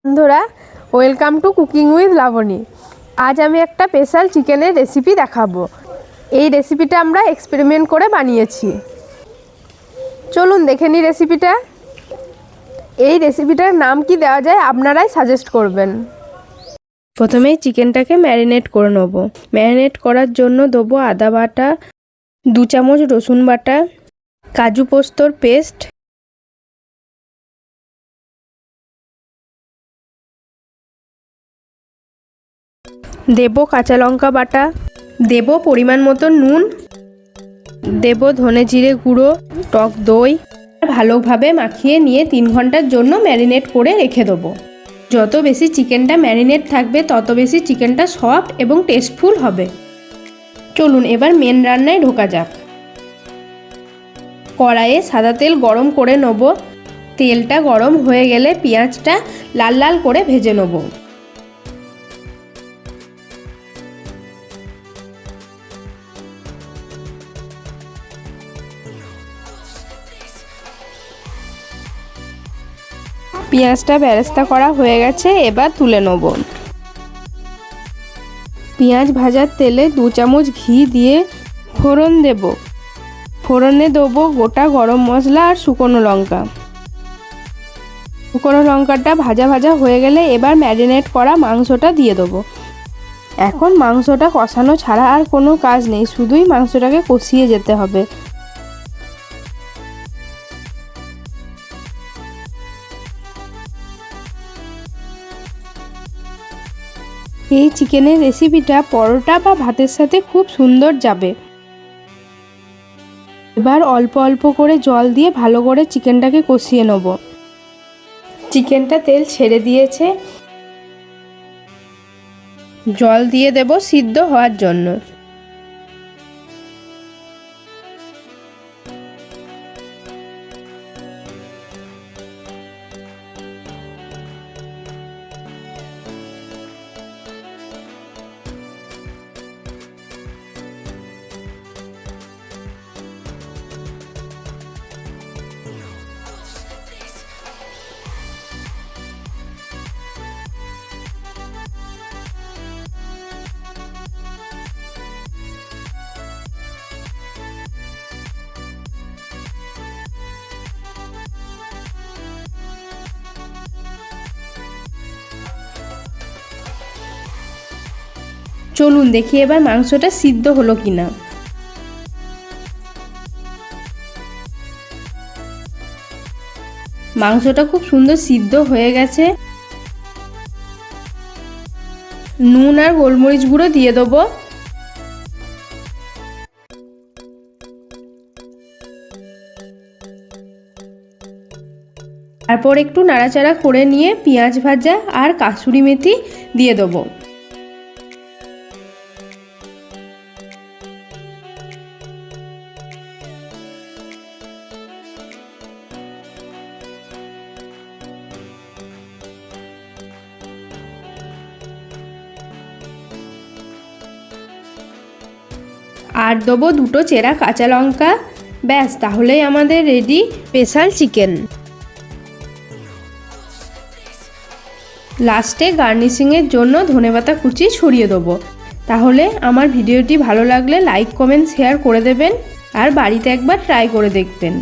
বন্ধুরা, welcome to cooking with Laboni. আজ আমি একটা স্পেশাল চিকেনের রেসিপি দেখাবো। এই রেসিপিটা আমরা এক্সপেরিমেন্ট করে বানিয়েছি। চলুন দেখে নিই রেসিপিটা। এই রেসিপিটার নাম কি দেওয়া যায় আপনারাই সাজেস্ট করবেন। প্রথমেই চিকেনটাকে ম্যারিনেট করে নেব। ম্যারিনেট করার জন্য দেবো আদা বাটা, 2 চামচ রসুন বাটা, কাজু পোস্তর পেস্ট, দেব কাঁচা লঙ্কা বাটা, দেব পরিমাণ মতো নুন, দেব ধনে জিরে গুঁড়ো, টক দই। ভালোভাবে মাখিয়ে নিয়ে 3 ঘন্টার জন্য ম্যারিনেট করে রেখে দেবো। যত বেশি চিকেনটা ম্যারিনেট থাকবে তত বেশি চিকেনটা সফট এবং টেস্টফুল হবে। চলুন এবার মেন রান্নায় ঢোকা যাক। কড়াইয়ে সাদা তেল গরম করে নেব। তেলটা গরম হয়ে গেলে পেঁয়াজটা লাল লাল করে ভেজে নেব। পেঁয়াজটা বেরেস্তা করা হয়ে গেছে, এবার তুলে নেব। পেঁয়াজ ভাজার তেলে 2 চামচ ঘি দিয়ে ফোড়ন দেব। ফোড়নে দেবো গোটা গরম মশলা আর শুকনো লঙ্কা। শুকনো লঙ্কাটা ভাজা ভাজা হয়ে গেলে এবার ম্যারিনেট করা মাংসটা দিয়ে দেবো। এখন মাংসটা কষানো ছাড়া আর কোনো কাজ নেই, শুধুই মাংসটাকে কষিয়ে যেতে হবে। এই চিকেনের রেসিপিটা পরোটা বা ভাতের সাথে খুব সুন্দর যাবে। এবার অল্প অল্প করে জল দিয়ে ভালো করে চিকেনটাকে কষিয়ে নেব। চিকেনটা তেল ছেড়ে দিয়েছে, জল দিয়ে দেব সিদ্ধ হওয়ার জন্য। চলুন দেখি এবার মাংসটা সিদ্ধ হলো কিনা। মাংসটা খুব সুন্দর সিদ্ধ হয়ে গেছে। নুন আর গোলমরিচ গুঁড়ো দিয়ে দেবো। তারপর একটু নাড়াচাড়া করে নিয়ে পেঁয়াজ ভাজা আর কাসুরি মেথি দিয়ে দেবো। আর দেবো 2 চেরা কাঁচা লঙ্কা। ব্যাস, তাহলেই আমাদের রেডি স্পেশাল চিকেন। লাস্টে গার্নিশিংয়ের জন্য ধনেপাতা কুচি ছড়িয়ে দেবো। তাহলে আমার ভিডিওটি ভালো লাগলে লাইক কমেন্ট শেয়ার করে দেবেন আর বাড়িতে একবার ট্রাই করে দেখবেন।